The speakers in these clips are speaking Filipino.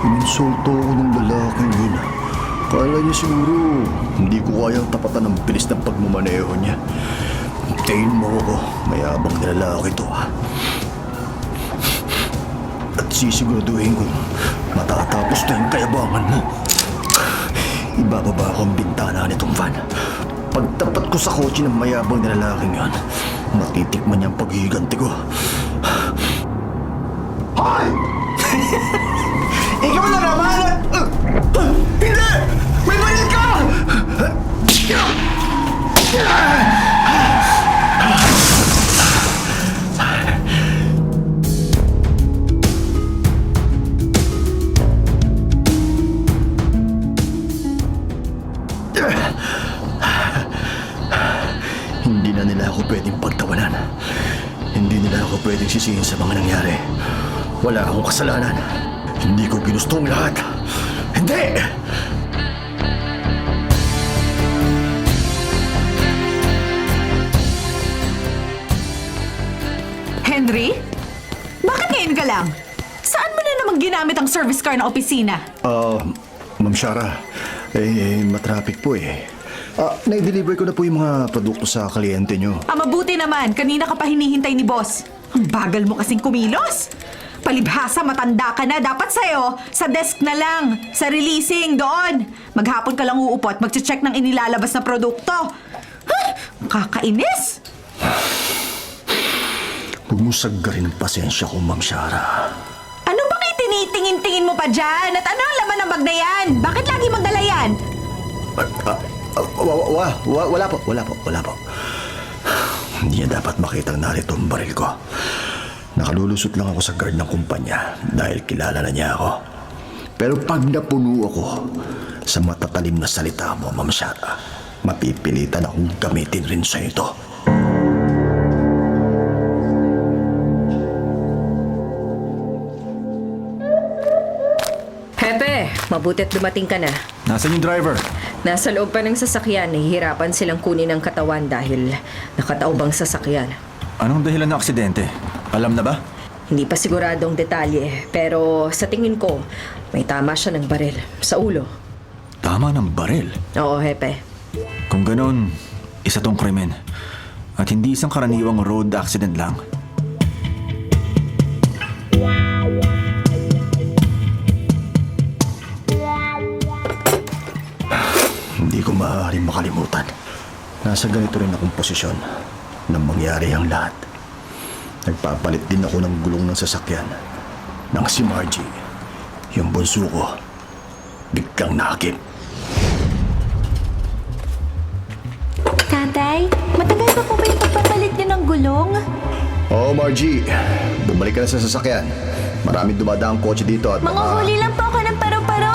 Ininsulto ako ng lalaking yun. Kala niya siguro hindi ko kayang tapatan ng bilis ng pagmamaneho niya. Tingin mo ako, mayabang na lalaki to ha. At sisiguraduhin kong matatapos na yung kayabangan mo. Ibababa ako ang bintana nitong van. Pagtapat ko sa kotse ng mayabang na lalaking yun, matitikman niya ang paghihiganti ko. Hoy! Ikaw na naman! Hindi! May balik ka! Hindi na nila ako pwedeng pagtawanan. Hindi nila ako pwedeng sisihin sa mga nangyari. Wala akong kasalanan. Hindi ko ginusto ang lahat. Hindi! Henry? Bakit ngayon ka lang? Saan mo na naman ginamit ang service car na opisina? Ma'am Shara, matraffic po eh. Na-deliver ko na po yung mga produkto sa kliyente nyo. Mabuti naman. Kanina ka pa hinihintay ni boss. Ang bagal mo kasing kumilos. Palibhasa, matanda ka na. Dapat sa'yo, sa desk na lang. Sa releasing, doon. Maghapon ka lang uupo at magche-check ng inilalabas na produkto. Kakainis! Huwag mo saggarin ang pasensya ko, Ma'am Shara. Ano bang itinitingin-tingin mo pa dyan? At ano ang laman ng bag na yan? Bakit lagi magdala yan? Wala po. Hindi niya dapat makitang narito ang baril ko. Nakalulusot lang ako sa guard ng kumpanya dahil kilala na niya ako. Pero pag napuno ako sa matatalim na salita mo, Ma'am Shara, mapipilitan akong gamitin rin sa ito. Pepe, mabuti't dumating ka na. Nasaan yung driver? Nasa loob pa ng sasakyan, nahihirapan silang kunin ang katawan dahil nakataobang sasakyan. Anong dahilan ng aksidente? Alam na ba? Hindi pa siguradong detalye, pero sa tingin ko, may tama siya ng baril sa ulo. Tama ng baril. Oo, Hepe. Kung ganon, isa tong krimen. At hindi isang karaniwang road accident lang. Hindi ko maaaring makalimutan. Nasa ganito rin akong posisyon nang mangyari ang lahat. Nagpapalit din ako ng gulong ng sasakyan nang si Margie, yung bunso ko, biglang nakakip. Tatay, matagal pa po ba yung pagpapalit niyo ng gulong? Oo, Margie. Bumalik ka na sa sasakyan. Maraming dumadaang kotse dito at Manguhuli lang po ako ng paru-paro.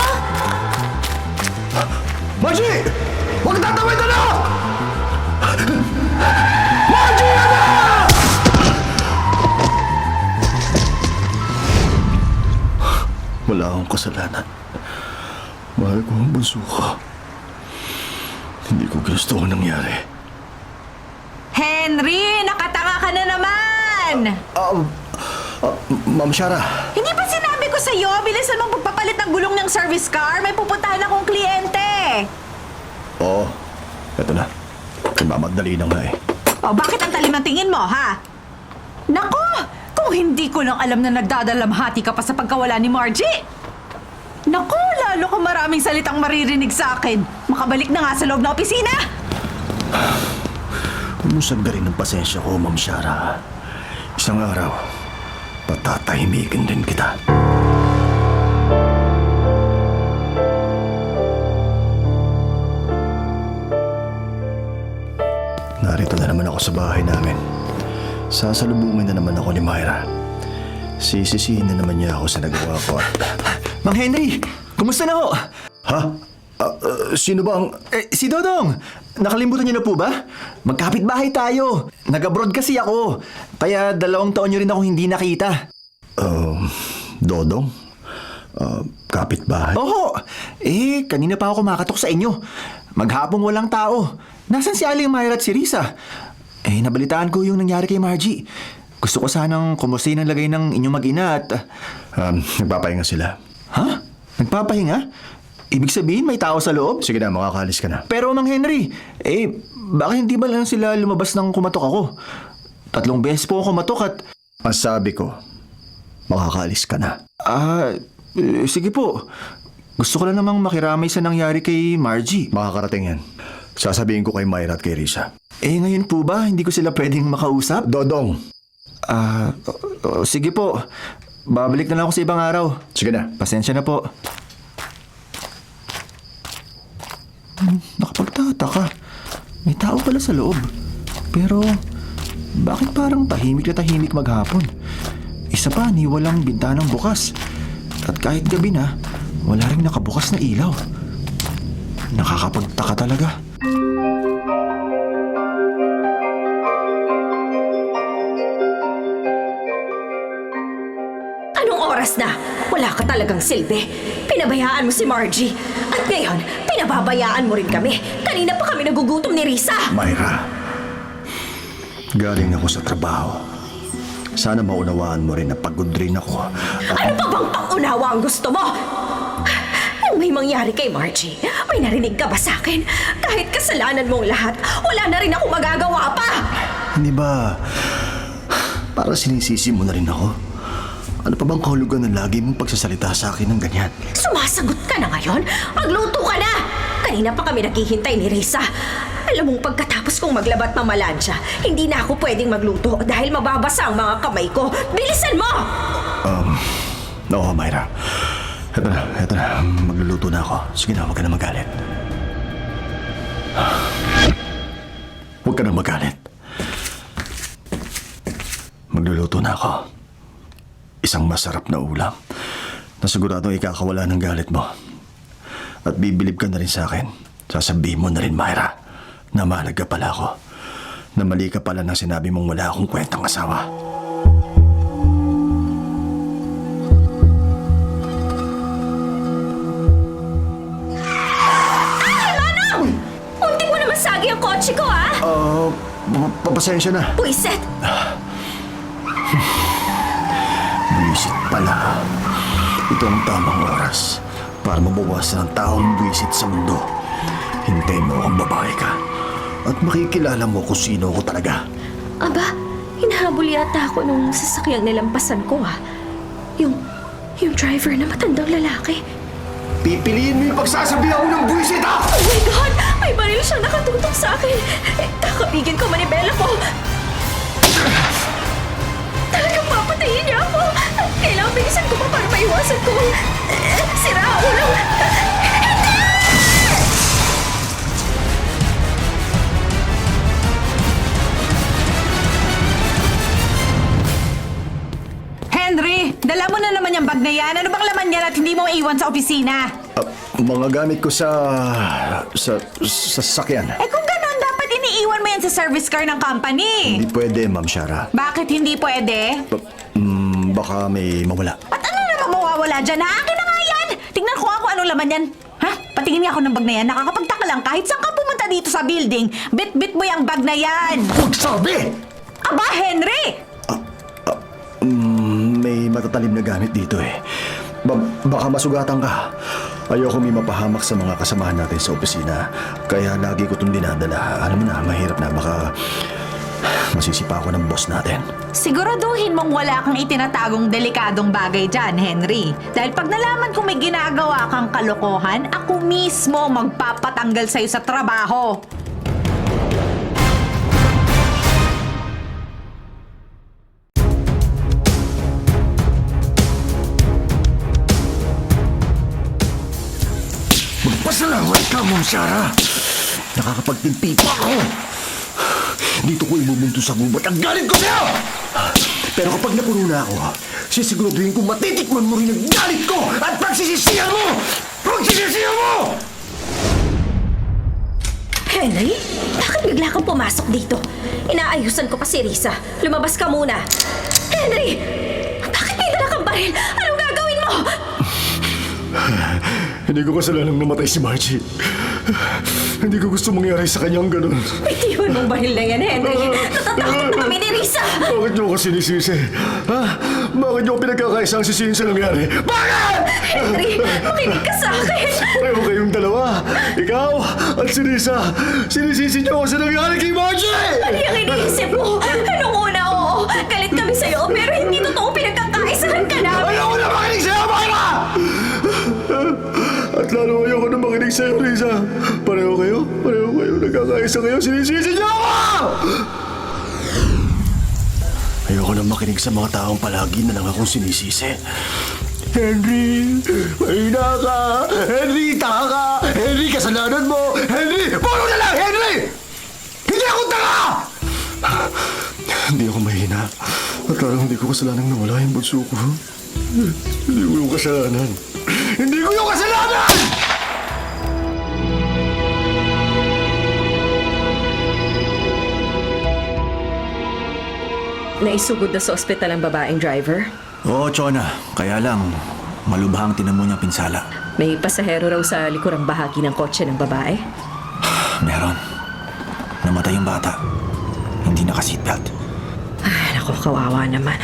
Margie! Huwag tatawid na! Margie, ano? Wala akong kasalanan. Mahal ko ang bunso ko. Hindi ko gusto ang nangyari. Henry, nakatanga ka na naman! Ma'am Shara. Hindi ba sinabi ko sa'yo, bilisan mong pagpapalit ng gulong ng service car? May pupuntahan akong kliyente. Oo, eto na. Magmamadali na nga eh. O, bakit ang talim ng tingin mo, ha? Nako! Kung hindi ko lang alam na nagdadalamhati ka pa sa pagkawala ni Margie! Nako, lalo kang maraming salitang maririnig sa akin. Makabalik na nga sa loob na opisina! Huwag mo sagdarin ng pasensya ko, Ma'am Shara. Isang araw, patatahimikin din kita. Narito na naman ako sa bahay namin. Sasalubungin na naman ako ni Myra. Sisisihin na naman niya ako sa nagawa ko at... Mang Henry! Kumusta na ho? Ha? Sino ba ang... Si Dodong! Nakalimutan niyo na po ba? Magkapit-bahay tayo. Nag-abroad kasi ako. Kaya 2 taon niyo rin ako hindi nakita. Dodong? Kapitbahay? Oo! Kanina pa ako kumakatok sa inyo. Maghapong walang tao. Nasaan si Aling Myra at si Risa? Nabalitaan ko yung nangyari kay Margie. Gusto ko sanang kumustahin ang lagay ng inyong mag-ina at... Nagpapahinga sila. ha? Nagpapahinga? Ibig sabihin may tao sa loob? Sige na, makakaalis ka na. Pero Mang Henry, baka hindi ba lang sila lumabas nang kumatok ako? 3 beses po ako kumatok at... Ang sabi ko, makakaalis ka na. Sige po. Gusto ko lang namang makiramay sa nangyari kay Margie. Makakarating yan. Sasabihin ko kay Myra at kay Risa. Ngayon po ba, hindi ko sila pwedeng makausap? Dodong! Sige po. Babalik na lang ako sa ibang araw. Sige na. Pasensya na po. Nakapagtataka. May tao pala sa loob. Pero, bakit parang tahimik na tahimik maghapon? Isa pa, ni walang bintanang bukas. At kahit gabi na, wala ring nakabukas na ilaw. Nakakapagtaka talaga. Anong oras na? Wala ka talagang silbi. Pinabayaan mo si Margie. At ngayon, pinababayaan mo rin kami. Kanina pa kami nagugutom ni Risa. Myra, galing ako sa trabaho. Sana maunawaan mo rin na pagod rin ako. Ano pa bang pangunawa ang gusto mo? Nang may mangyari kay Margie, may narinig ka ba sa akin? Kahit kasalanan mong lahat, wala na rin ako magagawa pa! Hindi ba, para sinisisi mo na rin ako? Ano pa bang kahulugan na lagi mong pagsasalita sa akin ng ganyan? Sumasagot ka na ngayon? Magluto ka na! Kanina pa kami naghihintay ni Risa. Alam mong pagkatapos kong maglabat mamalansya, hindi na ako pwedeng magluto dahil mababasa ang mga kamay ko. Bilisan mo! Oo, Myra. Eto na. Magluluto na ako. Sige na, huwag ka na magalit. Huwag ka na magalit. Magluluto na ako. Isang masarap na ulam na siguradong ikakawala ng galit mo. At bibilib ka na rin sa akin. Sasabihin mo na rin, Myra, na mahalaga pala ako. Na mali ka pala nang sinabi mong wala akong kwentang asawa. Unti mo naman sagi ang kotse ko, ha? Papasensya na. Puiset! Buwisit pala. Ito ang tamang oras para mabawasan ang taong buwisit sa mundo. Hintayin mo akong babae ka at makikilala mo kung sino ako talaga. Aba, hinahabol yata ako nung sasakyang nilampasan ko, ha? Yung driver na matandang lalaki. Pipiliin mo yung pagsasabihan ko ng buwisit, ha? Oh my God! May baril siyang nakatutok sa akin! Kakapigin ko manibela ko! Talagang papatayin niya ako! Kailangan bilisan ko pa para maiwasan ko! Sira ulo! Henry, dala mo na naman yung bag na yan. Ano bang laman yan at hindi mo iwan sa opisina? Mga gamit ko sa sasakyan. Kung ganon, dapat iniiwan mo yan sa service car ng company. Hindi pwede, Ma'am Shara. Bakit hindi pwede? Baka may mawala. At ano naman mawawala dyan, ha? Akin na nga yan! Tingnan ko nga kung ano laman yan. Ha? Patingin nga ako ng bag na yan. Nakakapagtaka lang kahit saan ka pumunta dito sa building, bit-bit mo yung bag na yan. Huwag sabi! Aba, Henry! May matatalim na gamit dito eh. Baka masugatan ka. Ayoko may mapahamak sa mga kasamahan natin sa opisina. Kaya lagi ko itong dinadala. Alam mo na, mahirap na. Baka masisipa ako ng boss natin. Siguraduhin mong wala kang itinatagong delikadong bagay dyan, Henry. Dahil pag nalaman kong may ginagawa kang kalokohan, ako mismo magpapatanggal sa'yo sa trabaho. Magpasalamat ka, Ma'am Shara. Nakakapagtimpi pa ako. Dito ko ibubunto sa gubat ang galit ko sa'yo! Pero kapag napuno na ako, sisiguraduhin kong matitikman mo rin ang galit ko at pagsisisihan mo! Pagsisisihan mo! Henry, bakit bigla kang pumasok dito? Inaayusan ko pa si Risa. Lumabas ka muna. Henry! Bakit may dala kang baril? Anong gagawin mo? Hindi ko kasalanang namatay si Margie. Hindi ko gusto mangyari sa kanyang ganun. Bitiwan mong baril na yan, Henry. Natatakot na kami ni Risa. Bakit niyo ko sinisisi? Ha? Bakit niyo ko pinagkakaisang sisihin sa nangyari? Bakit? Henry, makinig ka sa akin. Pareho kayong dalawa. Ikaw at si Risa. Sinisisi niyo ako sa nangyari kay Margie! Ano yung iniisip mo? Anong una, oo. Galit kami sa'yo, pero hindi totoo pinagkakaisahan ka namin. Ayoko na makinig sa'yo, Myra! At lalo ayoko na makinig sa'yo, Risa. Pareho kayo? Pareho kayo? Nagkakaisa kayo? Sinisisi niyo ako! Ayoko na makinig sa mga taong palagi na lang akong sinisisi. Henry, mahina ka! Henry, taka ka! Henry, kasalanan mo! Henry, puro na lang! Henry! Hindi ako taka! Hindi ako mahina. At parang hindi ko kasalanang nawala yung bunso ko. Hindi ko yung kasalanan. Hindi ko yung kasalanan! Naisugod na sa ospital ang babaeng driver. Oo, Chona. Kaya lang, malubhang tinamo niyang pinsala. May pasahero raw sa likurang bahagi ng kotse ng babae. Meron. Namatay yung bata. Hindi naka-seatbelt. Ay, naku, kawawa naman.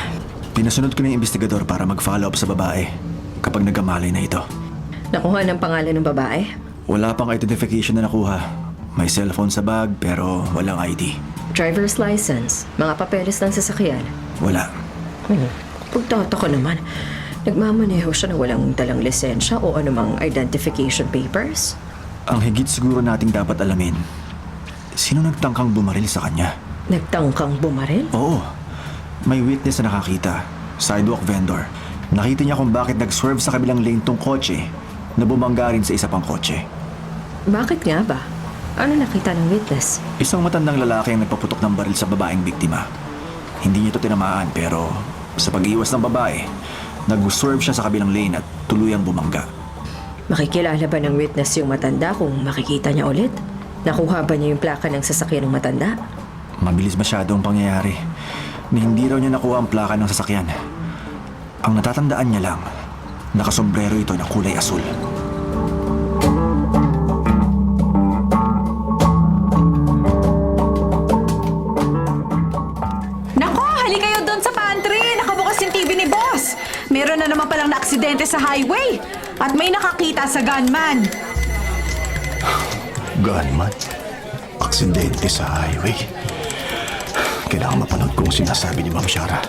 Pinasunod ko na yung investigador para mag-follow up sa babae kapag nagamalay na ito. Nakuha ng pangalan ng babae? Wala pang identification na nakuha. May cellphone sa bag pero walang ID. Driver's license, mga papeles ng sasakyan. Wala. Pagtataka naman, nagmamaneho siya na walang dalang lisensya o anumang identification papers? Ang higit siguro nating dapat alamin, sino nagtangkang bumaril sa kanya? Nagtangkang bumaril? Oo. May witness na nakakita. Sidewalk vendor. Nakita niya kung bakit nag-swerve sa kabilang lane tong kotse na bumangga rin sa isa pang kotse. Bakit nga ba? Ano nakita ng witness? Isang matandang lalaki ang nagpaputok ng baril sa babaeng biktima. Hindi niya ito tinamaan pero sa pag-iwas ng babae, nag-swerve siya sa kabilang lane at tuluyang bumangga. Makikilala ba ng witness yung matanda kung makikita niya ulit? Nakuha ba niya yung plaka ng sasakyan ng matanda? Mabilis masyadong pangyayari na hindi raw niya nakuha ang plaka ng sasakyan. Ang natatandaan niya lang, nakasombrero ito na kulay asul. Nako, hali kayo doon sa pantry. Nakabukas yung TV ni boss. Meron na naman palang na-aksidente sa highway. At may nakakita sa gunman. Gunman? Aksidente sa highway? Kailangan mapanood kung sinasabi ni Ma'am Shara.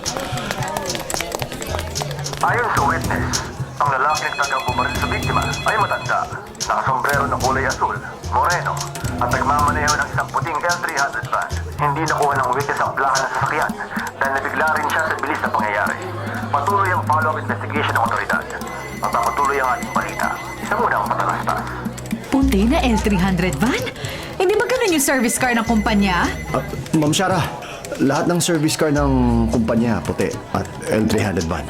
Ayon sa witness, ang lalaking nagtangkang bumaril sa biktima ay matanda, nakasombrero na kulay asul, moreno, at nagmamaneho ng isang puting L300 van. Hindi nakuha ng witness ang plaka ng sasakyan dahil nabigla rin siya sa bilis na pangyayari. Patuloy ang follow-up investigation ng otoridad. Magpapatuloy ang ating balita. Isang unang patalastas. Puti na L300 van? Hindi ba ganun yung service car ng kumpanya? Ma'am Shara, lahat ng service car ng kumpanya puti at L300 van.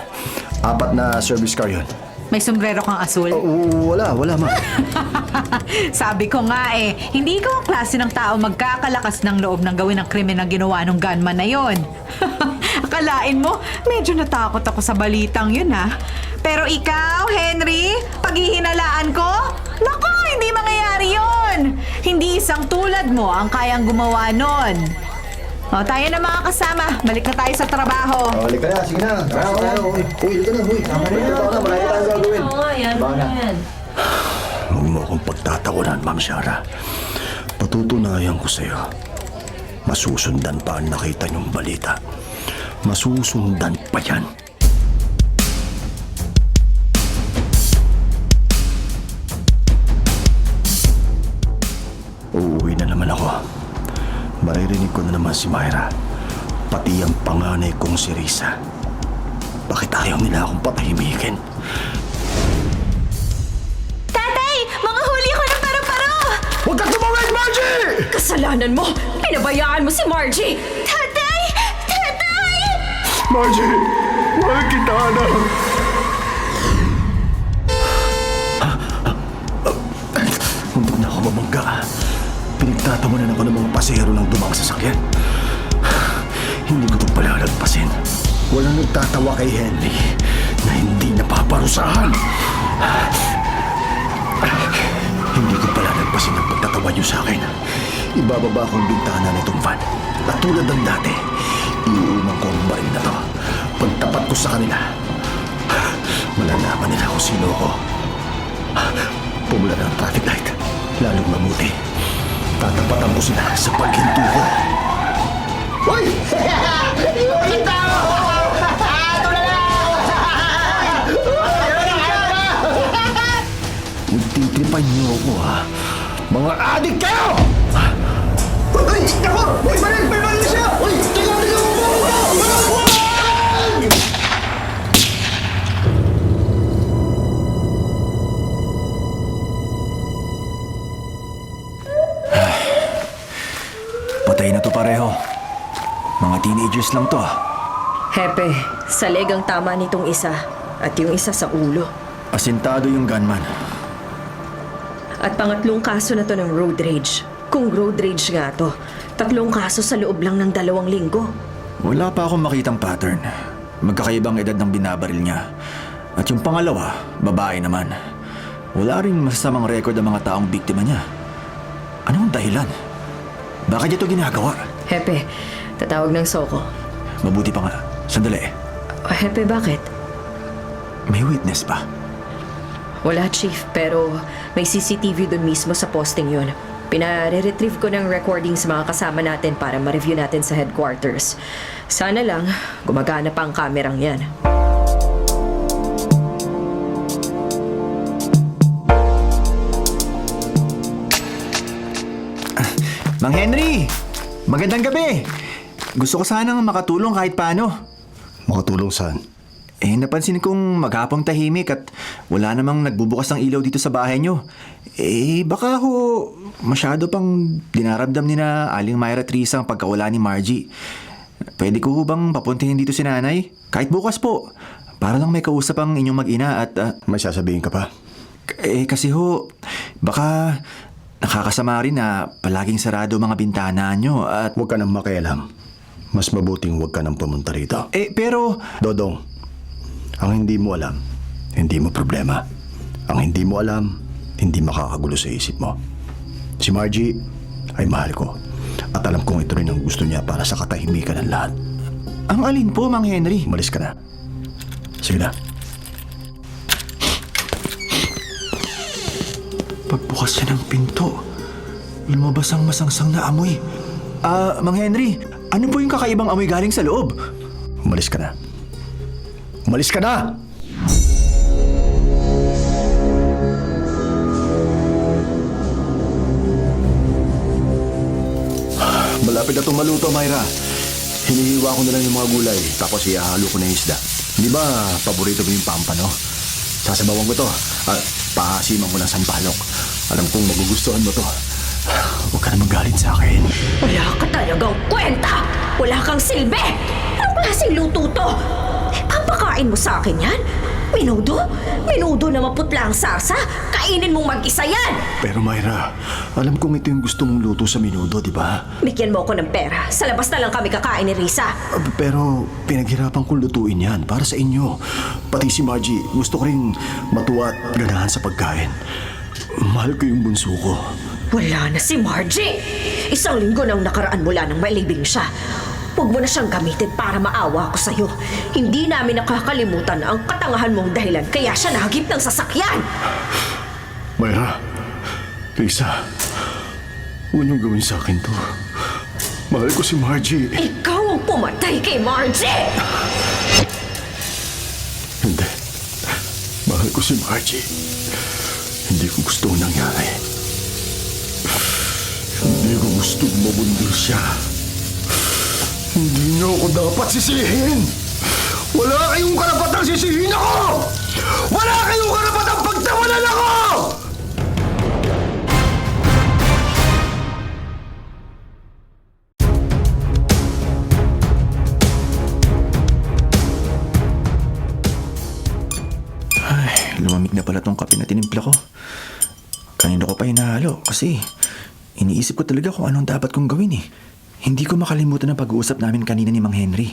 4 na service car yun. May sombrero kang asul? Wala, ma'am. Sabi ko nga hindi ikaw ang klase ng tao magkakalakas ng loob ng gawin ng krimen na ginawa ng gunman na yon. Akalain mo, medyo natakot ako sa balitang yun ha. Pero ikaw, Henry, paghihinalaan ko, naku, hindi mangyayari yon. Hindi isang tulad mo ang kayang gumawa nun. O, tayo na mga kasama. Balik na tayo sa trabaho. Balik ka na, sige na. Uy, dito na, uy. Marami tayong gagawin. Huwag mo akong pagtatawanan, Ma'am Shara. Patutunayan ko sa'yo. Masusundan pa ang nakita niyong balita. Masusundan pa yan. Uuwi na naman ako. Maririnig ko na naman si Myra. Pati ang panganay kong si Risa. Bakit ayaw nila akong patahimikin? Tatay! Mga huli ko ng paru-paro! Huwag ka tumawid, Margie! Kasalanan mo! Pinabayaan mo si Margie! Tatay! Tatay! Margie! Mahal kita, anak! Hindi na ako mamangga. Pinagtatawanan ako ng mga pasahero ng dumang sasakyan. Hindi ko ito palalagpasin. Walang nagtatawa kay Henry na hindi napaparusahan. Hindi ko pala nagpasin ang pagtatawa niyo sa akin. Ibababa ko ang bintana nitong van. At tulad ng dati, iuumang ko ang baril na to. Pagtapat ko sa kanila, malalaman nila kung sino ako. Pumula na ang traffic light. Lalong mabuti. Tatapatan ko sila sa paghinto ko. Hoy! Magtitripan niyo ako, ha? Mga adik kayo! Uy! Ako! Uy! May baril siya! Uy! Tingnan mo! Patay na to pareho. Mga teenagers lang to. Hepe, sa leg ang tama nitong isa at yung isa sa ulo. Asintado yung gunman. At pangatlong kaso na to ng road rage. Kung road rage nga to, 3 kaso sa loob lang ng 2 linggo. Wala pa akong makitang pattern. Magkakaibang edad ng binabaril niya. At yung pangalawa, babae naman. Wala rin masasamang record ang mga taong biktima niya. Anong dahilan? Bakit niya ito ginagawa? Hepe, tatawag ng Soko. Mabuti pa nga. Sandali. Hepe, bakit? May witness ba? Wala, Chief, pero may CCTV doon mismo sa posting yun. Pinare-retrieve ko ng recording sa mga kasama natin para ma-review natin sa headquarters. Sana lang, gumagana pa ang kamerang yan. Mang Henry! Magandang gabi! Gusto ko sanang makatulong kahit paano. Makatulong saan? Napansin kong maghapong tahimik at wala namang nagbubukas ng ilaw dito sa bahay nyo. Baka ho masyado pang dinaramdam ni na Aling Myra Teresa ang pagkawala ni Margie. Pwede ko bang papuntahin dito si nanay? Kahit bukas po. Para lang may kausap ang inyong mag-ina at... May sasabihin ka pa? Kasi ho, baka nakakasama rin na palaging sarado mga bintana nyo at... Huwag ka nang makialam. Mas mabuting huwag ka nang pumunta rito. Pero... Dodong, ang hindi mo alam, hindi mo problema. Ang hindi mo alam, hindi makakagulo sa isip mo. Si Margie ay mahal ko. At alam kong ito rin ang gusto niya para sa katahimikan ng lahat. Ang alin po, Mang Henry? Umalis ka na. Sige na. Pagbukas siya ng pinto, lumabas ang masangsang na amoy. Mang Henry, ano po yung kakaibang amoy galing sa loob? Umalis ka na. Umalis ka na! Malapit na itong maluto, Myra. Hinihiwa ko na lang yung mga gulay, tapos ihahalo ko na yung isda. Di ba, paborito mo yung pampano? Sasabawan ko to, at paasiman ko ng sampalok. Alam kong magugustuhan mo to. Huwag ka na magalit sa akin. Wala ka talagang kwenta! Wala kang silbi! Anong klaseng luto to? Papakain mo sa akin yan? Minudo? Minudo na maputla ang sarsa? Kainin mong mag-isa yan! Pero Myra, alam kong ito yung gusto mong luto sa minudo, di ba? Bigyan mo ako ng pera. Sa labas na lang kami kakain ni Risa. Pero pinaghirapan kong lutuin yan para sa inyo. Pati si Margie, gusto ko rin matuwa at ganahan sa pagkain. Mahal ko yung bunso ko. Wala na si Margie! 1 linggo nang nakaraan mula nang mailibing siya. Huwag mo na siyang gamitin para maawa ko sa'yo. Hindi namin nakakalimutan ang katangahan mong dahilan kaya siya nahagip ng sasakyan! Myra, Risa, huwag niyong gawin sa akin to. Mahal ko si Margie. Ikaw ang pumatay kay Margie! Hindi. Mahal ko si Margie. Hindi ko gusto nangyari. Hindi ko gusto mabundol siya. Hindi niyo ako dapat sisihin! Wala kayong karapatang sisihin ako! Wala kayong karapatang pagtawanan ako! Lumamig na pala tong kape na tinimpla ko. Kanina ko pa hinahalo kasi iniisip ko talaga kung anong dapat kong gawin eh. Hindi ko makalimutan ang pag-uusap namin kanina ni Mang Henry.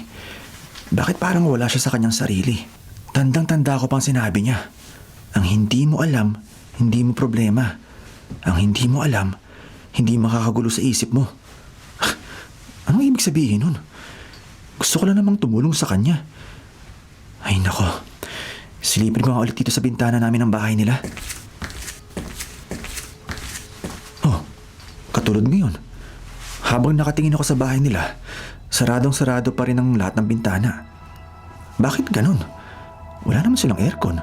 Bakit parang wala siya sa kanyang sarili? Tandang-tanda ko pang sinabi niya. Ang hindi mo alam, hindi mo problema. Ang hindi mo alam, hindi makakagulo sa isip mo. Anong ibig sabihin nun? Gusto ko lang namang tumulong sa kanya. Ay nako, silipin ko nga ulit dito sa bintana namin ng bahay nila. Oh, katulad ngayon. Habang nakatingin ako sa bahay nila, saradong-sarado pa rin ang lahat ng bintana. Bakit ganun? Wala naman silang aircon.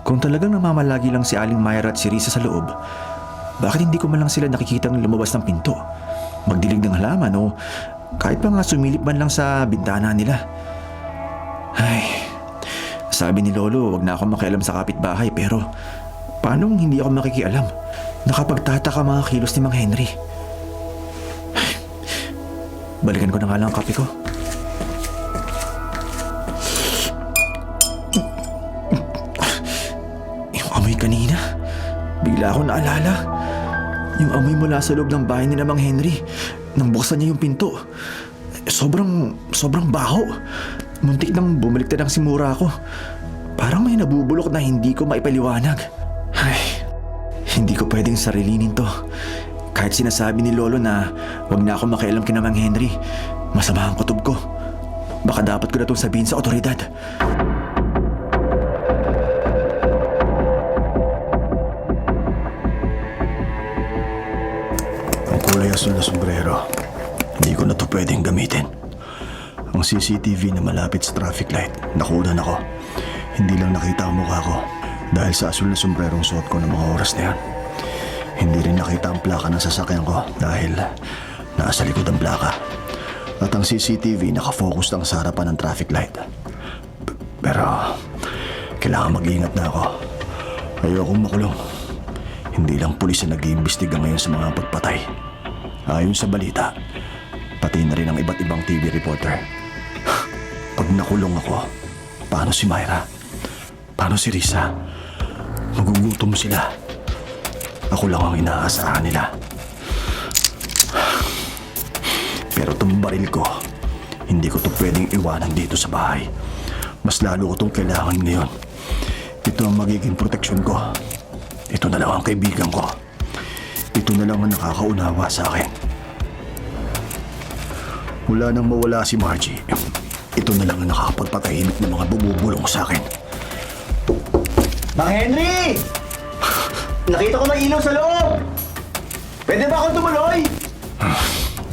Kung talagang namamalagi lang si Aling Myra at si Risa sa loob, bakit hindi ko man lang sila nakikitang lumabas ng pinto, magdilig ng halaman o kahit pa nga sumilip man lang sa bintana nila? Ay, sabi ni Lolo, wag na ako makialam sa kapitbahay, pero paano hindi ako makikialam? Nakapagtataka mga kilos ni Mang Henry. Ay, balikan ko na nga lang ang kape ko. Yung amoy kanina, bigla ako naalala. Yung amoy mula sa loob ng bahay ni Mang Henry nang buksan niya yung pinto. Sobrang baho. Muntik nang bumaliktad ang simura ko. Parang may nabubulok na hindi ko maipaliwanag. Ay, hindi ko pwedeng sarilinin to. Kahit sinasabi ni Lolo na wag na ako makialam kina Mang Henry, masama ang kutob ko. Baka dapat ko na itong sabihin sa otoridad. Ang kulay asul na sombrero, hindi ko na to pwedeng gamitin. Ang CCTV na malapit sa traffic light, nakunan ako. Hindi lang nakita ang mukha ko dahil sa asul na sombrerong suot ko ng mga oras na yan. Hindi rin nakita ang plaka ng sasakyan ko dahil nasa likod ang plaka. At ang CCTV nakafocus lang sa harapan ng traffic light. Pero kailangan mag-iingat na ako. Ayokong makulong. Hindi lang pulis na nag-iimbestiga ngayon sa mga pagpatay. Ayon sa balita, pati na rin ang iba't ibang TV reporter. Pag nakulong ako, paano si Myra? Paano si Risa? Magugutom sila. Ako lang ang inaasahan nila. Pero itong baril ko, hindi ko to pwedeng iwanan dito sa bahay. Mas lalo ko itong kailangan ngayon. Ito ang magiging proteksyon ko. Ito na lang ang kaibigan ko. Ito na lang ang nakakaunawa sa akin. Mula nang mawala si Margie, ito na lang ang nakakapagpatahimik ng mga bumubulong sa akin. Mang Henry! Nakita ko may ilaw sa loob! Pwede ba akong tumuloy?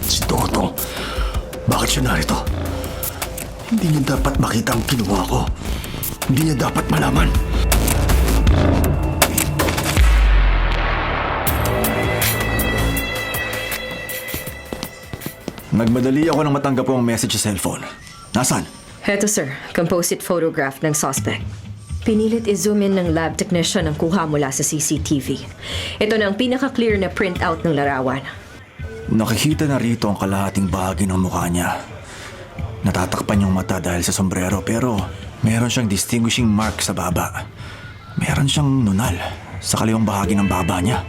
Si Totong, bakit siya narito? Hindi niya dapat makita ang kinuha ko. Hindi niya dapat malaman. Nagmadali ako nang matanggap ko ang message sa cellphone. Nasaan? Heto sir, composite photograph ng suspect. Pinilit i-zoom in ng lab technician ang kuha mula sa CCTV. Ito na ang pinaka-clear na printout ng larawan. Nakikita na rito ang kalahating bahagi ng mukha niya. Natatakpan yung mata dahil sa sombrero, pero meron siyang distinguishing mark sa baba. Meron siyang nunal sa kaliwang bahagi ng baba niya.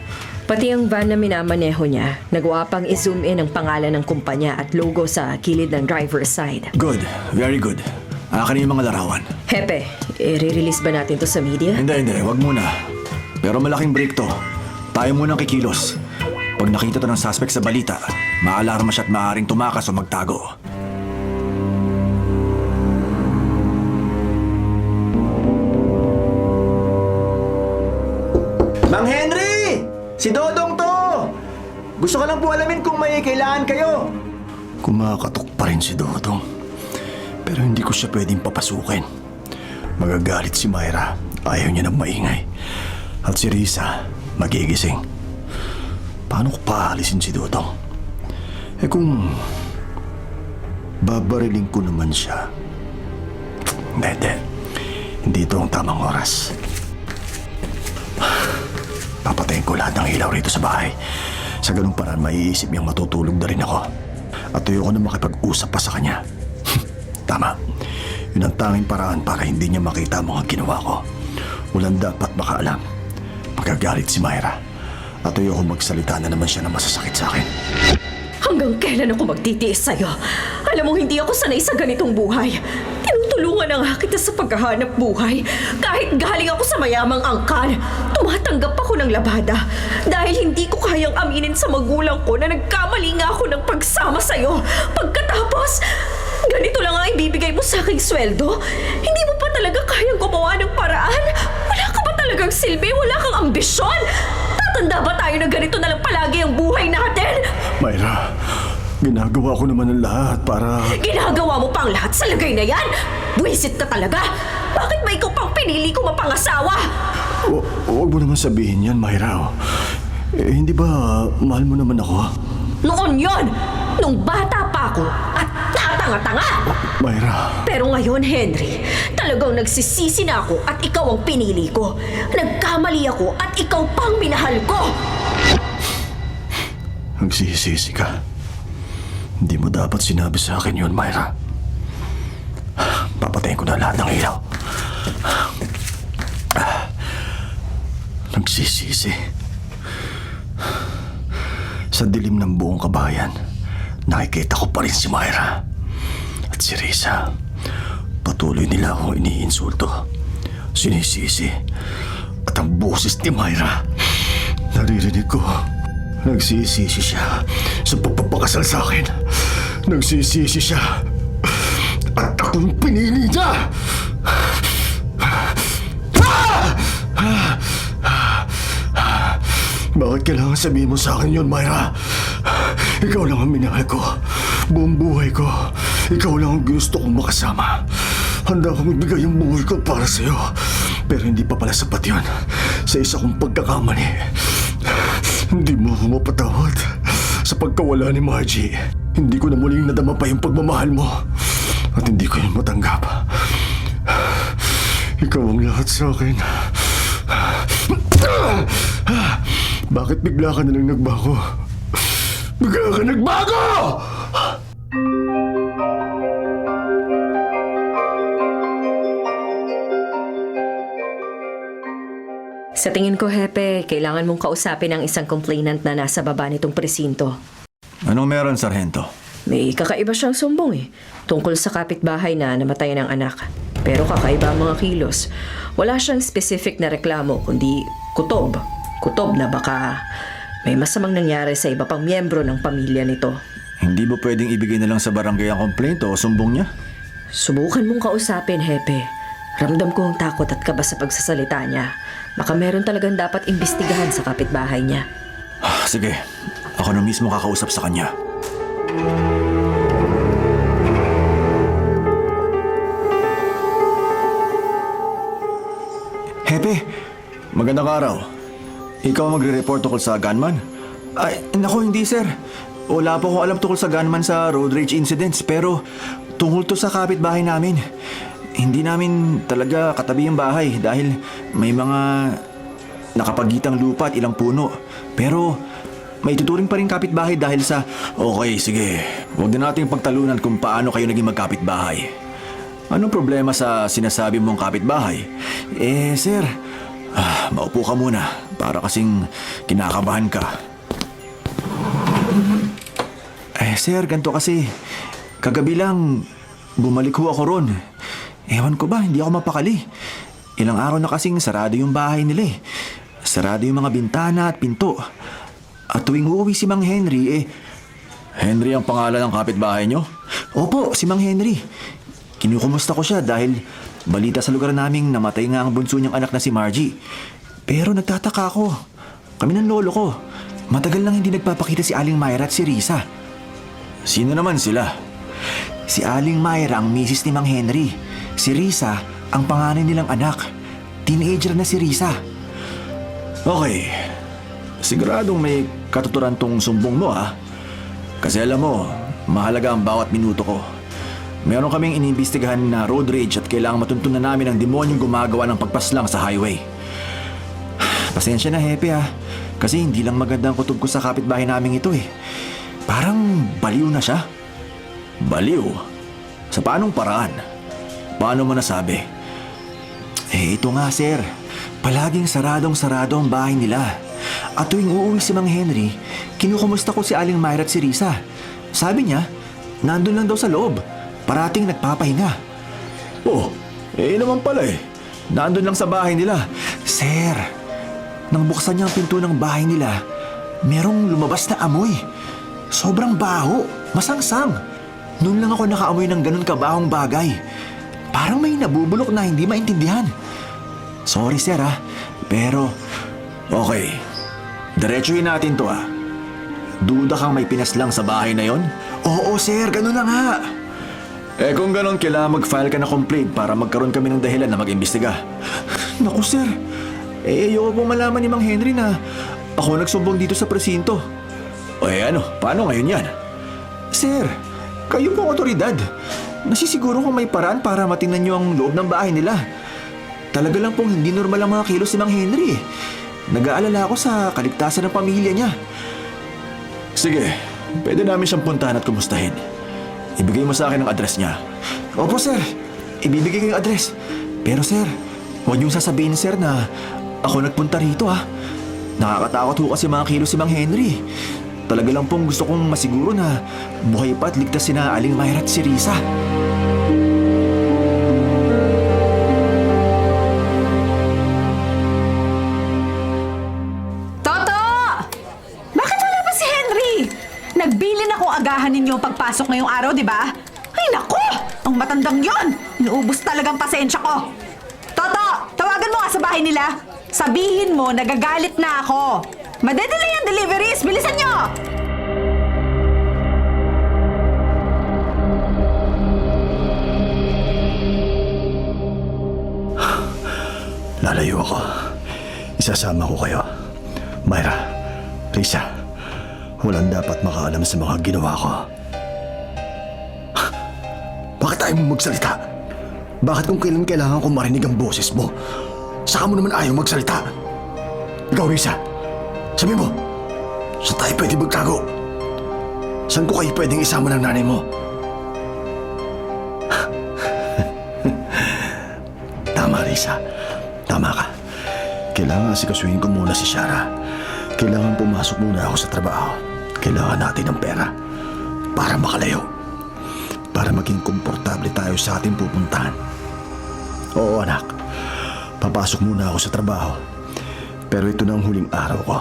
Pati ang van na minamaneho niya, nagawa pang i-zoom in ang pangalan ng kumpanya at logo sa gilid ng driver's side. Good, very good. Akin yung mga larawan. Hepe, i-release ba natin to sa media? Hindi, wag muna. Pero malaking break to. Tayo muna ang kikilos. Pag nakita to ng suspect sa balita, maalarma siya at maaaring tumakas o magtago. Mang Henry! Si Dodong to! Gusto ka lang po alamin kung may kailangan kayo. Kumakatok pa rin si Dodong. Pero hindi ko siya pwedeng papasukin. Magagalit si Myra. Ayaw niya ng maingay. At si Risa, magigising. Paano ko paalisin si Dodong? Kung babariling ko naman siya. Hindi ito ang tamang oras. Papatayin ko lahat ng ilaw rito sa bahay. Sa ganung paraan, maiisip niyang matutulog na rin ako. At ayoko na makipag-usap pa sa kanya. Tama. Yun ang tanging paraan para hindi niya makita ang mga ginawa ko. Walang dapat makaalam. Magagalit si Myra. At ayoko magsalita na naman siya na masasakit sa akin. Hanggang kailan ako magtitiis sa'yo? Alam mo, hindi ako sanay sa ganitong buhay. Tinutuloy Tulungan na nga kita sa paghahanap buhay. Kahit galing ako sa mayamang angkan, tumatanggap ako ng labada. Dahil hindi ko kayang aminin sa magulang ko na nagkamali nga ako ng pagsama sa'yo. Pagkatapos, ganito lang ang ibibigay mo sa aking sweldo? Hindi mo pa talaga kayang gumawa ng paraan? Wala ka ba talagang silbi? Wala kang ambisyon? Tatanda ba tayo na ganito na lang palagi ang buhay natin? Myra, ginagawa ko naman ang lahat para... Ginagawa mo pa ang lahat sa lagay na yan? Buwisit ka talaga! Bakit ba ikaw pang pinili ko mapangasawa? Huwag mo naman sabihin yan, Myra. Hindi ba mahal mo naman ako? Noon yon, nung bata pa ako at tatanga-tanga! Myra, Pero ngayon, Henry, talagang nagsisisi na ako at ikaw ang pinili ko. Nagkamali ako at ikaw pang minahal ko! nagsisisi ka. Hindi mo dapat sinabi sa akin yun, Myra. Papatayin ko na lahat ng ilaw. Nagsisisi. Sa dilim ng buong kabayan, nakikita ko pa rin si Myra. At si Risa. Patuloy nila akong iniinsulto. Sinisisi. At ang boses ni Myra, naririnig ko. Nagsisisi siya sa pagpapakasal sa akin. Nagsisisi siya. At ako yung pinili niya! Bakit kailangan sabihin mo sa akin yun, Myra? Ikaw lang ang minahal ko. Buong buhay ko. Ikaw lang ang gusto kong makasama. Handa akong ibigay ang buhay ko para sa'yo. Pero hindi pa pala sapat yun. Sa isa kong pagkakamali. Hindi mo ako mapatawad. Sa pagkawala ni Margie, hindi ko na muling nadama pa yung pagmamahal mo. At hindi ko yun matanggap. Ikaw ang lahat sa akin. Bakit bigla ka na lang nagbago? Bigla ka nagbago! Sa tingin ko, Hepe, kailangan mong kausapin ang isang complainant na nasa baba nitong presinto. Anong meron, Sargento? May kakaiba siyang sumbong tungkol sa kapitbahay na namatay ng anak. Pero kakaiba ang mga kilos. Wala siyang specific na reklamo, kundi kutob. Kutob na baka may masamang nangyari sa iba pang miyembro ng pamilya nito. Hindi ba pwedeng ibigay na lang sa barangay ang complaint o sumbong niya? Subukan mong kausapin, Hepe. Ramdam ko ang takot at kaba sa pagsasalita niya. Baka meron talagang dapat imbestigahan sa kapitbahay niya. Sige, ako na mismo kakausap sa kanya. Hepe, magandang araw. Ikaw magre-report tungkol sa gunman? Ay, naku, hindi sir. Wala po akong alam tungkol sa gunman sa road rage incidents, pero tungkol to sa kapitbahay namin. Hindi namin talaga katabi yung bahay dahil may mga nakapagitang lupa at ilang puno. Pero may tuturing pa rin kapitbahay dahil sa... Okay, sige. Huwag na natin pagtalunan kung paano kayo naging magkapitbahay. Anong problema sa sinasabi mong kapitbahay? Sir, maupo ka muna para kasing kinakabahan ka. Sir, ganito kasi. Kagabi lang, bumalik ho ako ron. Ewan ko ba, hindi ako mapakali. Ilang araw na kasing sarado yung bahay nila . Sarado yung mga bintana at pinto. At tuwing uuwi si Mang Henry, Henry ang pangalan ng kapitbahay nyo? Opo, si Mang Henry. Kinukumusta ko siya dahil balita sa lugar naming namatay nga ang bunso niyang anak na si Margie. Pero nagtataka ako. Kami ng lolo ko. Matagal nang hindi nagpapakita si Aling Myra at si Risa. Sino naman sila? Si Aling Myra ang misis ni Mang Henry. Si Risa ang panganay nilang anak. Teenager na si Risa. Okay. Siguradong may katuturan tong sumbong mo ha. Kasi alam mo, mahalaga ang bawat minuto ko. Meron kaming iniimbestigahan na road rage at kailangang matuntunan namin ang demonyong gumagawa ng pagpaslang sa highway. Pasensya na, Hepe ha. Kasi hindi lang maganda ang kutob ko sa kapitbahay namin ito . Parang baliw na siya. Baliw? Sa paanong paraan? Paano mo nasabi? Ito nga sir. Palaging saradong-sarado ang bahay nila. At tuwing uuwi si Mang Henry, kinukumusta ko si Aling Myra at si Risa. Sabi niya, nandun lang daw sa loob. Parating nagpapahinga. Oh, naman pala eh. Nandun lang sa bahay nila. Sir, nang buksan niya ang pinto ng bahay nila, merong lumabas na amoy. Sobrang baho, masangsang. Noon lang ako nakaamoy ng ganun kabahong bagay. Parang may nabubulok na hindi maintindihan. Sorry sir pero... Okay, diretsuhin natin to Duda kang may pinaslang sa bahay na yon? Oo sir, ganun na nga. Kung ganun, kailangan mag-file ka na complaint para magkaroon kami ng dahilan na mag-imbestiga. Naku sir, ayoko pong malaman ni Mang Henry na ako nagsumbong dito sa presinto. Paano ngayon yan? Sir, kayo pong otoridad. Nasisiguro kung may paraan para matingnan niyo ang loob ng bahay nila. Talaga lang pong hindi normal ang mga kilos ni Mang Henry. Nag-aalala ako sa kaligtasan ng pamilya niya. Sige, pwede namin siyang puntahan at kumustahin. Ibigay mo sa akin ang address niya. Opo sir, ibibigay ko yung address. Pero sir, huwag niyong sasabihin sir na ako nagpunta rito Nakakatakot ho kasi mga kilos si Mang Henry. Talaga lang pong gusto kong masiguro na buhay pa at ligtas sina Aling Myra at si Risa. Toto! Bakit wala pa si Henry? Nagbilin akong agahan ninyo ang pagpasok ngayong araw, di ba? Ay nako! Ang matandang yon! Inuubos talagang pasensya ko. Toto! Tawagan mo nga sa bahay nila. Sabihin mo, nagagalit na ako. Madedelay ang deliveries! Bilisan nyo! Lalayo ako. Isasama ko kayo. Myra, Risa, walang dapat makaalam sa mga ginawa ko. Bakit ayaw mo magsalita? Bakit kung kailan kailangan ko marinig ang boses mo, saka mo naman ayaw magsalita? Ikaw, Risa, sabi mo, saan tayo pwede magtago? Saan ko kayo pwedeng isama ng nanay mo? Tama, Risa. Tama ka. Kailangan asikasuhin ko muna si Shara. Kailangan pumasok muna ako sa trabaho. Kailangan natin ng pera para makalayo. Para maging komportable tayo sa ating pupuntahan. Oo, anak. Papasok muna ako sa trabaho. Pero ito na ang huling araw ko.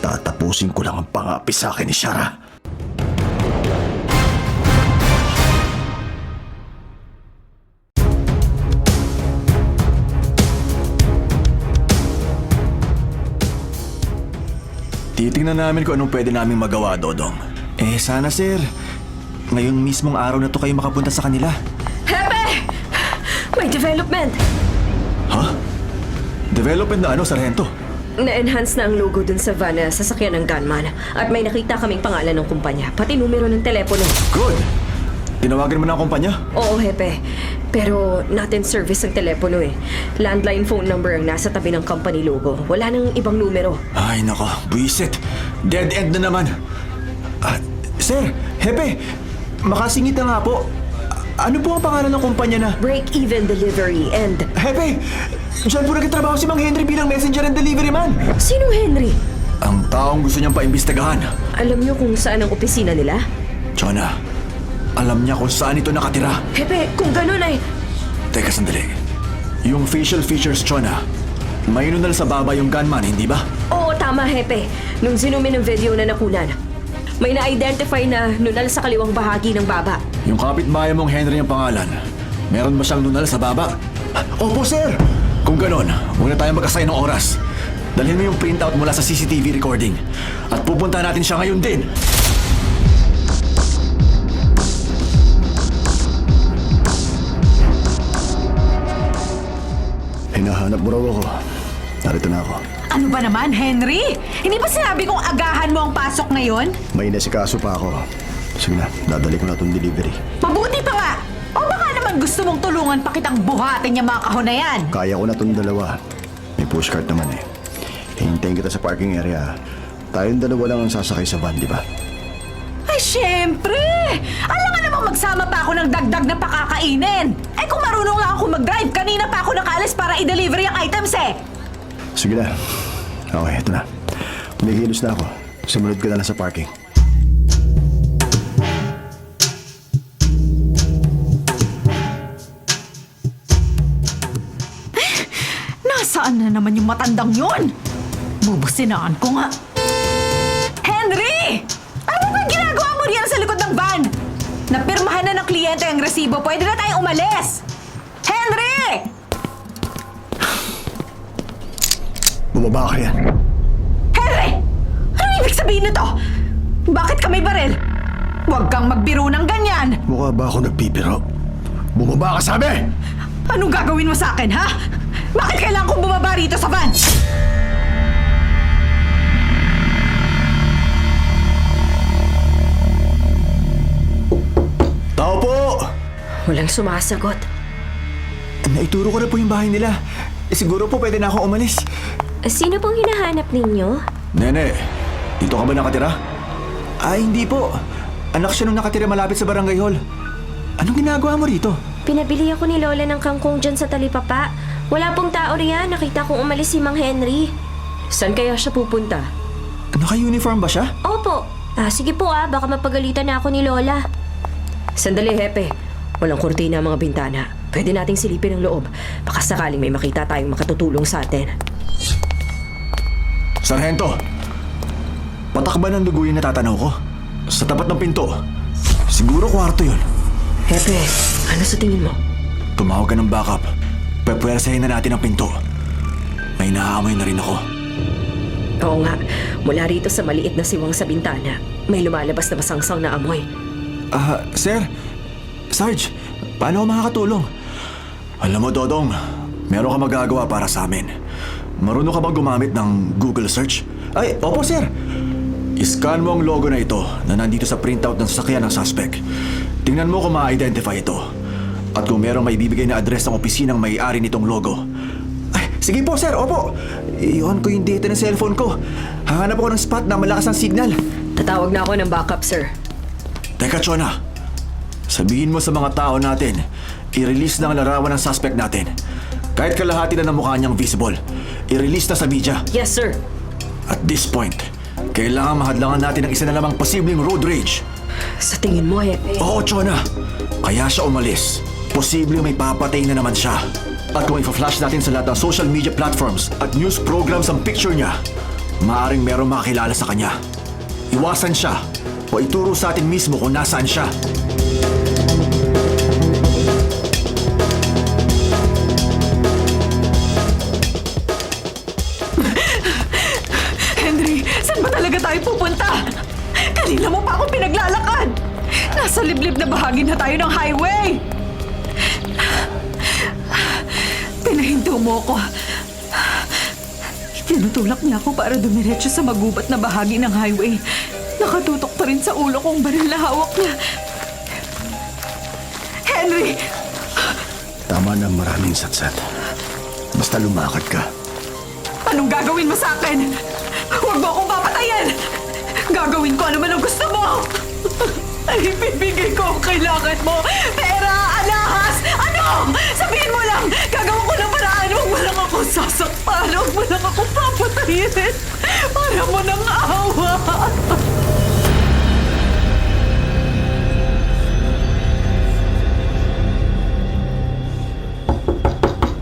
Tatapusin ko lang ang pang-aapi sa akin ni Shara. Titingnan namin kung anong pwede naming magawa, Dodong. Sana sir, ngayon mismong araw na to kayo makapunta sa kanila. Hepe! May development! Ha? Development na ano, Sargento? Na-enhance na ang logo dun sa van na sasakyan ng gunman. At may nakita kaming pangalan ng kumpanya, pati numero ng telepono. Good! Tinawagan mo na ang kumpanya? Oo, Hepe. Pero not in service ang telepono Landline phone number ang nasa tabi ng company logo. Wala nang ibang numero. Ay nako, buwisit. Dead end na naman. Sir, Hepe, makasingit na nga po. Ano po ang pangalan ng kumpanya na? Break-even delivery and... Hepe, dyan po nagtatrabaho si Mang Henry bilang messenger and delivery man. Sinong Henry? Ang taong gusto niyang paimbestigahan. Alam niyo kung saan ang opisina nila? Chona, alam niya kung saan ito nakatira. Hepe, kung ganun ay... Teka sandali. Yung facial features, Chona, may nunal sa baba yung gunman, hindi ba? Oo, tama, Hepe. Nung zinumin ng video na nakunan, may na-identify na nunal sa kaliwang bahagi ng baba. Yung kapitbahay mong Henry ang pangalan, meron ba siyang nunal sa baba? Opo, sir! Kung ganon, huwag na tayong mag-assign ng oras. Dalhin mo yung printout mula sa CCTV recording. At pupunta natin siya ngayon din. Hinahanap mo raw ako. Narito na ako. Ano ba naman, Henry? Hindi ba sinabi kong agahan mo ang pasok ngayon? May nasikaso pa ako. Sige na, dadali ko na itong delivery. Mabuti pa nga! O baka naman gusto mong tulungan pa kitang buhatin yung mga kahon na yan? Kaya ko na itong dalawa. May pushcart naman Hintayin kita sa parking area. Tayong dalawa lang ang sasakay sa van, di ba? Ay, syempre! Alam nga namang magsama pa ako ng dagdag na pakakainin. Kung marunong lang ako mag-drive, kanina pa ako nakaalis para i-deliver yung items Sige na. Okay, ito na. Kumikilos na ako. Sumunod ka na lang sa parking. naman yung matandang yun. Bubusinaan ko nga. Henry! Ano ba ginagawa mo riyan sa likod ng van? Napirmahan na ng kliyente ang resibo. Pwede na tayong umalis. Henry! Bumaba ka yan. Henry! Ano ibig sabihin nito? Bakit ka may baril? Huwag kang magbiro ng ganyan. Mukha ba ako nagpipiro? Bumaba ka sabi! Anong gagawin mo sa akin, ha? Bakit kailangan kong bumaba rito sa van? Tao po! Walang sumasagot. Naituro ko na po yung bahay nila. Siguro po pwede na ako umalis. Sino pong hinahanap ninyo? Nene, dito ka ba nakatira? Ay, hindi po. Anak siya nung nakatira malapit sa barangay hall. Anong ginagawa mo rito? Pinabili ako ni Lola ng kangkong dyan sa talipapa. Wala pong tao riyan. Nakita kong umalis si Mang Henry. Saan kaya siya pupunta? Naka-uniform ba siya? Opo. Sige po baka mapagalitan na ako ni Lola. Sandali, Hepe. Walang kurtina ang mga bintana. Pwede nating silipin ang loob. Baka sakaling may makita tayong makatutulong sa atin. Sargento, patakba ng dugo yung natatanaw ko. Sa tapat ng pinto. Siguro kwarto yun. Hepe, ano sa tingin mo? Tumawag ka ng backup. Pwepwersahin na natin ang pinto. May naaamoy na rin ako. Oo nga, mula rito sa maliit na siwang sa bintana, may lumalabas na masangsang na amoy. Sir, Sarge, paano ako makakatulong? Alam mo, Dodong, meron ka magagawa para sa amin. Marunong ka bang gumamit ng Google search? Ay, opo, sir. Iscan mo ang logo na ito na nandito sa printout ng sasakyan ng suspect. Tingnan mo kung ma-identify ito. At kung merong may bibigay na address ng opisinang may-ari nitong logo. Ay, sige po, sir, opo. Iyon ko yung data ng cellphone ko. Hahanap ako ng spot na malakas ang signal. Tatawag na ako ng backup, sir. Teka, Chona. Sabihin mo sa mga tao natin, i-release na ang larawan ng suspect natin. Kahit kalahati na ng mukha niyang visible, i-release na sa media. Yes, sir. At this point, kailangan mahadlangan natin ang isa na lamang posibleng road rage. Sa tingin mo, Hepe? Oo, Chona. Kaya siya umalis. Posibleng may papatay na naman siya. At kung i-flash natin sa lahat ng social media platforms at news programs ang picture niya, maaaring merong makakilala sa kanya. Iwasan siya o ituro sa atin mismo kung nasaan siya. Henry, saan ba talaga tayo pupunta? Kanina mo pa ako pinaglalakad. Nasa liblib na bahagi na tayo ng highway. Pinahinto mo ako. Tinutulak niya ako para dumiretso sa magubat na bahagi ng highway. Nakatutok pa rin sa ulo kong baril na hawak niya. Henry! Tama na maraming satsat. Basta lumakad ka. Anong gagawin mo sa akin? Huwag mo akong papatayin! Gagawin ko ano man ang gusto mo! Ay, bibigay ko ang kailangan mo! Pera! Alahas! Ano? Sabihin mo lang! Gagawin ko ng paraan! Huwag mo lang ako sasaktan! Huwag mo lang ako papatayin! Para mo nang awa!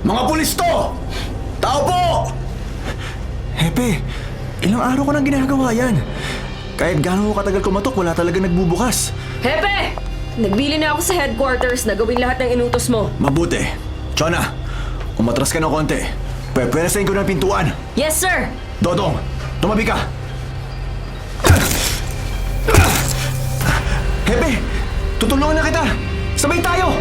Mga pulis to! Tao po! Hepe, ilang araw ko nang ginagawa yan. Kahit gaano ko katagal kumatok, wala talaga nagbubukas. Hepe! Nagbili na ako sa headquarters na gawin lahat ng inutos mo. Mabuti. Chona, umatras ka ng konti. Pwepwesahin ko ng pintuan. Yes, sir! Dodong, tumabi ka! Hepe, tutulungan na kita! Sabay tayo!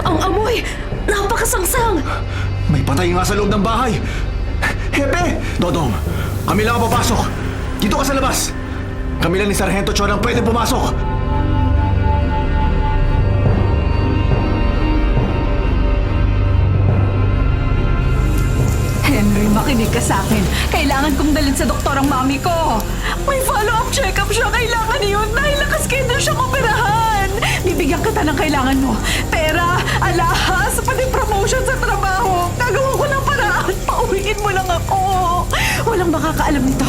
Ang amoy! Napakasangsang! May patay nga sa loob ng bahay! Hepe! Dodong, kami lang ang papasok! Dito ka sa labas! Kami lang ni Sargento Chon ang pwede pumasok! Henry, makinig ka sa akin. Kailangan kong dalhin sa doktor ang mami ko. May follow-up check-up siya. Kailangan yun dahil nakaschedule siyang operahan. Bibigyan kita ng kailangan mo. Pera, alahas, pati promotion sa trabaho. Gagawa ko ng paraan. Pauwiin mo lang ako. Walang makakaalam nito.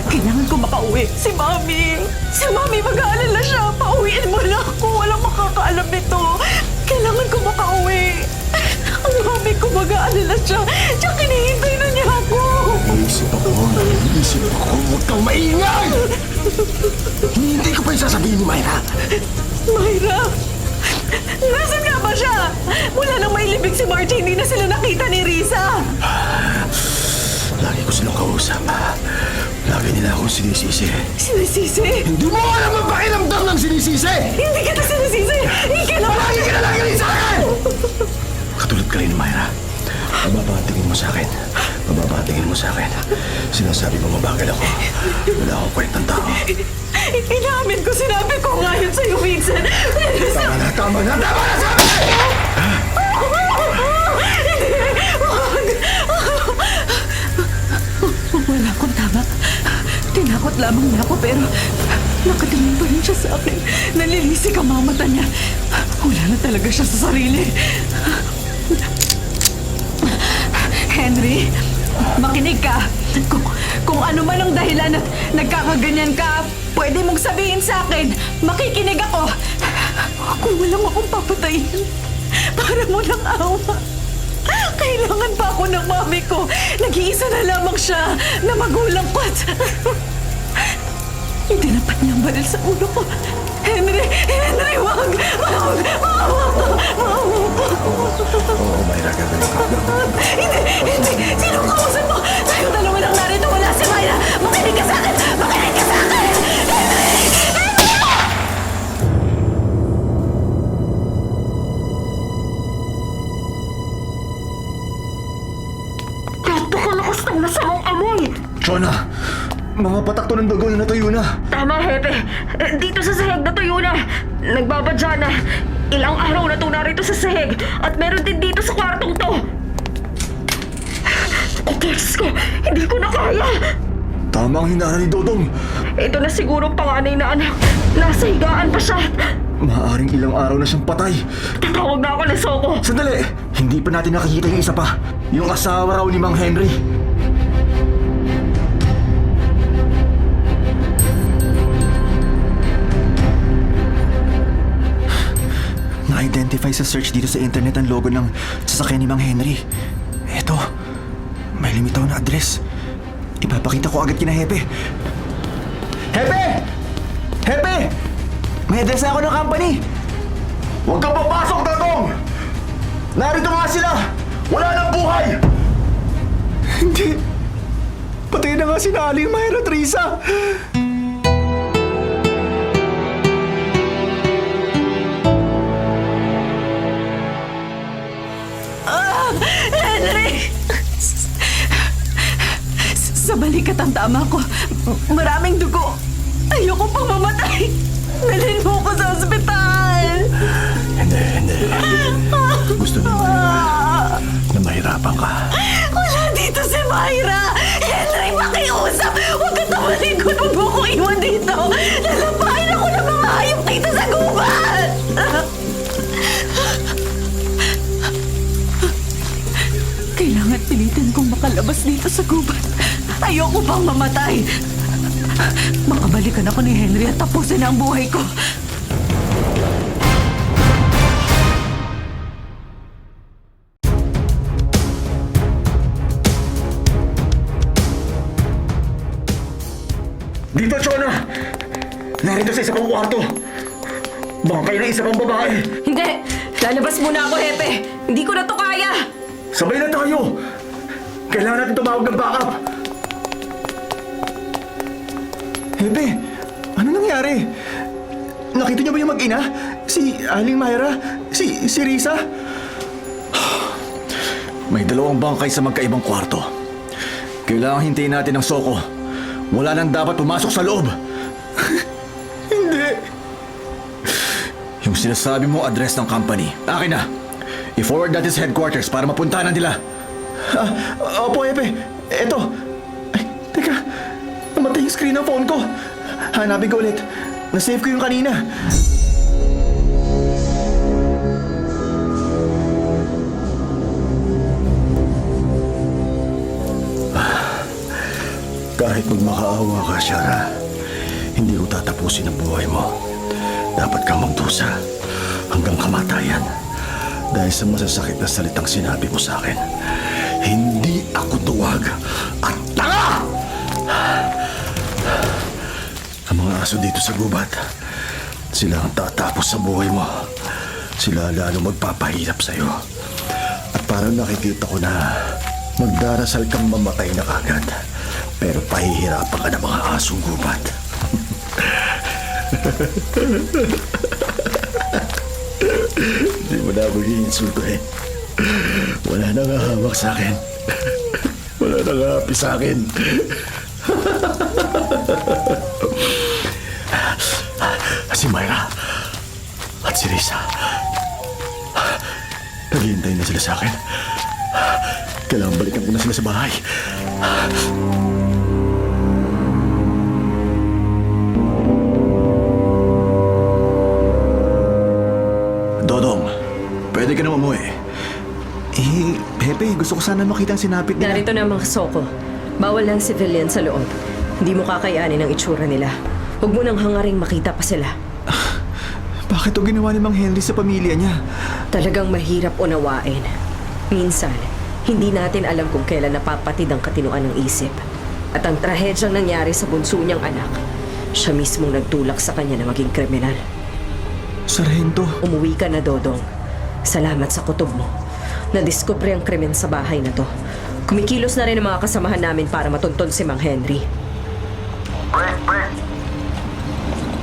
Kailangan ko makauwi. Si Mami. Si Mami, mag-aalala siya. Pauwiin mo lang ako. Walang makakaalam nito. ko makauwi. Ang mami ko mag-aalala siya. Tsaka hinihintay na niya ako. Naisip ako. Huwag kang maingay! Hindi ko pa yung sasabihin ni Myra. Myra! Nasaan nga ba siya? Mula nang mailibig si Margie, hindi na sila nakita ni Risa. Lagi ko silang kausap. Lagi nila akong sinisisi. Sinisisi? Hindi mo alam ang pakiramdam ng sinisisi! Hindi kita sinisisi! Ikailan mo! Lagi ka na lang sa akin! Katulad ka rin, Myra. Mababatingin mo sa akin. Mababatingin mo sa akin. Sinasabi mo mabagal ako. Wala akong kwentang tao. Inamin ko, sinabi ko nga yun sa'yo, Vincent. Tama na, sabi! Wala akong tama. Tinakot lamang niya ako pero nakatingin pa rin siya sa akin. Nalilisik ang mga mata niya. Wala na talaga siya sa sarili. Henry, makinig ka. Kung ano man ang dahilan at nagkakaganyan ka, pwede mong sabihin sa akin. Makikinig ako. Kung walang akong papatayin, para mo lang awa. Kailangan pa ako ng mami ko. Nag-iisa na lamang siya na magulang ko at itinapat niya ang baril sa ulo ko. Henry, wag! Maawa ka! Oo, Myra, gagawin ko. Hindi! Sino ang kausap mo? Tayo dalawa lang narito. Wala si Myra! Makinig ka sa akin! Makinig ka sa akin! Napakalakas ng masamang amoy! Chona, mga patak to ng dugo na natuyo na. Tama, Hepe. Dito sa sahig na tuyo na. Nagbabadya na. Ilang araw na ito narito sa sahig. At meron din dito sa kwartong to. Diyos ko, hindi ko na kaya. Tama ang hinara ni Dodong. Ito na siguro ang panganay na anak. Nasa higaan pa siya. Maaring ilang araw na siyang patay. Tatawag na ako ng Soko. Sandali! Hindi pa natin nakikita yung isa pa. Yung asawa raw ni Mang Henry. Na-identify sa search dito sa internet ang logo ng sasakyan ni Mang Henry. Eto, may limitaw na address. Ipapakita ko agad kina Hepe. Hepe! Hepe! May address na ako ng company. Huwag kang papasok, Dodong! Narito nga sila! Wala nang buhay! Hindi. Patay na nga si Aling Myra at Risa. Henry! Sa balikat ang tama ko. Maraming dugo. Ayoko pang mamatay. Dalhin mo ko sa ospital. Hindi. Gusto mo na mahirapan ka. Wala dito si Myra. Henry, makiusap. Huwag ka tumalikod. Huwag mo ko iwan dito. Lalampain ako ng mga hayop dito sa gubat. Kailangan pilitin kong makalabas dito sa gubat. Ayoko pang mamatay. Makabalikan ako ni Henry at tapusin ang buhay ko. Dito, Chona! Narito sa isa pang kwarto. Bangkay ng isa pang babae. Hindi! Lalabas muna ako, Hepe. Hindi ko na to kaya. Sabay na tayo! Kailangan natin tumawag ng backup. Hepe, ano nangyari? Nakita niyo ba yung mag-ina? Si Aling Myra? Si Risa? May dalawang bangkay sa magkaibang kwarto. Kailangan hintayin natin ang Soko. Wala nang dapat pumasok sa loob. Hindi. Yung sinasabi mo address ng company, akin na. I-forward natin sa headquarters para mapuntahan nila. Opo, Hepe. Eto. Ay, teka. Namatay yung screen ng phone ko. Hanapin ko ulit. Na-save ko yung kanina. Kahit magmakaawa ka, Shara, hindi ko tatapusin ang buhay mo. Dapat kang magdusa hanggang kamatayan. dahil sa masasakit na salitang sinabi mo sa akin. Hindi ako tuwag at tanga! Ang mga aso dito sa gubat, sila ang tatapos sa buhay mo. Sila lalo magpapahirap sa'yo. At parang nakikita ko na magdarasal kang mamatay na kagad. Pero pahihirapan ka ng mga asong gubat. Hindi mo na ako iinsulto eh. Wala nang hawak sa akin. Wala nang happy sa akin. Si Myra at si Risa. Naghihintay na sila sa akin. Kailangan balikan ko na sila sa bahay. Dodong, pwede ka na umuwi. Pepe, gusto ko sana makita ang sinapit nila. Narito na ang mga soko. Bawal ng civilian sa loob. Hindi mo kakayanin ang itsura nila. Huwag mo nang hangaring makita pa sila. Bakit ito ginawa ni Mang Henry sa pamilya niya? Talagang mahirap unawain. Minsan, hindi natin alam kung kailan napapatid ang katinuan ng isip. At ang trahedyang nangyari sa bunso niyang anak, siya mismong nagtulak sa kanya na maging kriminal. Sargento. Umuwi ka na, Dodong. Salamat sa kutob mo. Nadiskubre ang krimen sa bahay na to. Kumikilos na rin ang mga kasamahan namin para matuntun si Mang Henry. Break!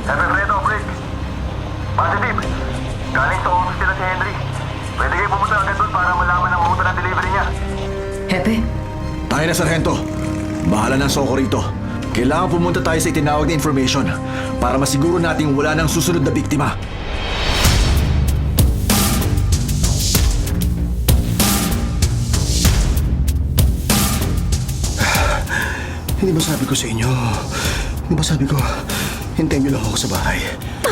Fredo, break! Positive! Galing sa office nila si Henry. Pwede kayo pumunta agad doon para malaman ang ruta ng delivery niya. Hepe, Tayo na, Sargento. Bahala ng soko rito. Kailangan pumunta tayo sa itinawag na information para masiguro nating wala nang susunod na biktima. Hindi ba sabi ko sa inyo? Hindi ba sabi ko, hintayin niyo lang ako sa bahay?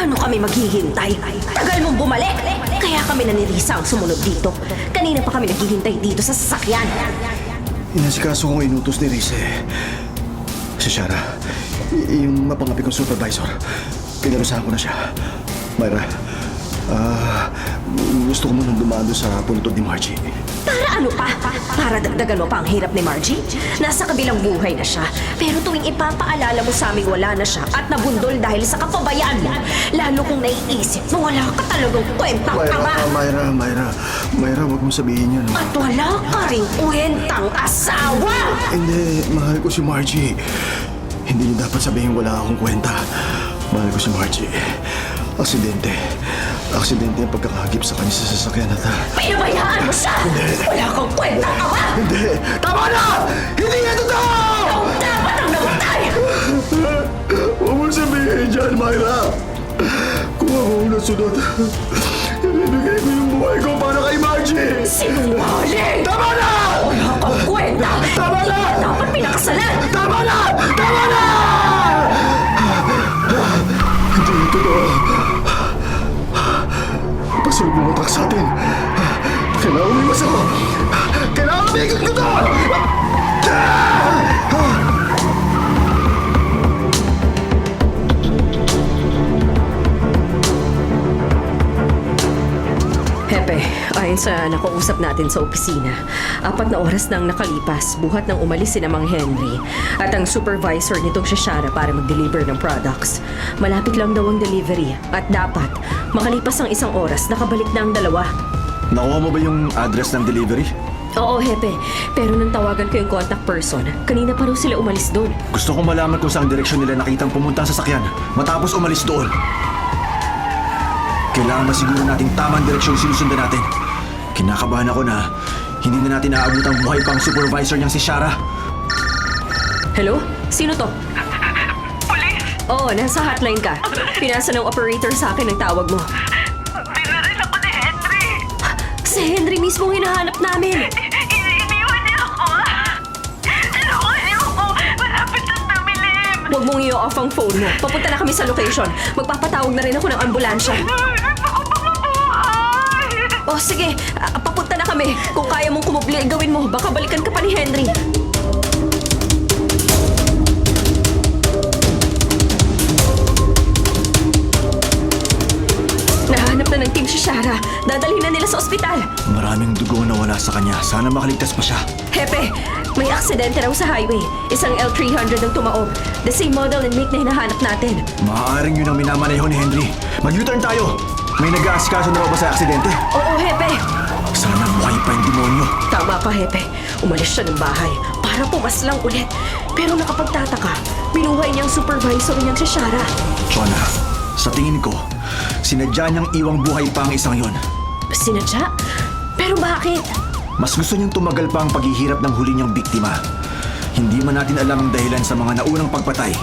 paano kami maghihintay? Tagal mong bumalik! Kaya kami nanirisa ang sumunod dito. Kanina pa kami naghihintay dito sa sasakyan. Inasikaso kong inutos ni Rize. Si Shara, yung mapangapi kong supervisor. Pinarusahan ko na siya. Myra, gusto ko munang dumaan doon sa puntod ni Margie. Para ano pa? Para dagdagan mo pa ang hirap ni Margie? Nasa kabilang buhay na siya. Pero tuwing ipapaalala mo sa aming wala na siya at nabundol dahil sa kapabayaan mo, lalo kong naiisip na wala ka talagang kwentang ama. Myra, wag mo sabihin yan. At wala ka ring kwentang asawa! Hindi, mahal ko si Margie. Hindi niyo dapat sabihin wala akong kwenta. Mahal ko si Margie. Aksidente ang pagkakagip sa kanya sa sasakyan at Pinabayaan mo siya! Wala kang kwentang ama! Hindi! Tama na! Hindi yan totoo! Ikaw dapat ang namatay! Huwag mo sabihin dyan, Myra! Kung ako ang nasunod, ibibigay ko yung buhay ko para kay Margie! Sinungaling! Tama na! Wala kang kwenta! Tama na! Hindi ka dapat pinakasalan! Tama na! Tama na! Hindi yan totoo. Pasulog mo utak sa atin. Kailangan umiwas ako. Kailangan umigil ko doon! Hepe, ayon sa nakausap natin sa opisina, 4 na oras nang nakalipas buhat nang umalis si Mang Henry at ang supervisor nitong si Shara para mag-deliver ng products. Malapit lang daw ang delivery at dapat makalipas ang 1 oras nakabalik na ang dalawa. Nakuha mo ba yung address ng delivery? Oo, Hepe. Pero nang tawagan ko yung contact person, kanina pa raw sila umalis doon. Gusto kong malaman kung saan direksyon nila nakitang pumunta sa sakyan matapos umalis doon. Kailangan masiguro nating tamang direksyon sinusundan natin. Kinakabahan ako na hindi na natin naaabot ang buhay pang supervisor niyang si Shara. Hello? Sino to? Police! Oo, nasa hotline ka. Pinasa ng operator sa akin ang tawag mo. Dinaril ako ni Henry! Si Henry mismo hinahanap namin. Iniwan niya ako! Inuwan niya ako! Malapit ang namilim! Huwag mong i-off ang phone mo. Papunta na kami sa location. Magpapatawag na rin ako ng ambulansya. Ako pa mabuhay! O sige, papunta na kami. Kung kaya mong kumubli, gawin mo. Baka balikan ka pa ni Henry. Nahanap na ng team si Shara. Shara. Dadalhin na nila sa ospital. Maraming dugo na wala sa kanya. Sana makaligtas pa siya. Hepe, may aksidente raw sa highway. Isang L300 ang tumaob. The same model and make na hinahanap natin. Maaaring yun ang minamaneho ni Henry. Mag-U-turn tayo! May nag-aasikaso na ba sa aksidente? Oo, Hepe. Sana buhay pa yung demonyo. Tama ka, Hepe. Umalis siya ng bahay para pumaslang ulit. Pero nakapagtataka, binuhay niyang supervisor niyang si Shara. Chona, sa tingin ko, sinadya niyang iwang buhay pa ang isang yon. Sinadya? Pero bakit? Mas gusto niyang tumagal pa ang paghihirap ng huli niyang biktima. Hindi man natin alam ang dahilan sa mga naunang pagpatay.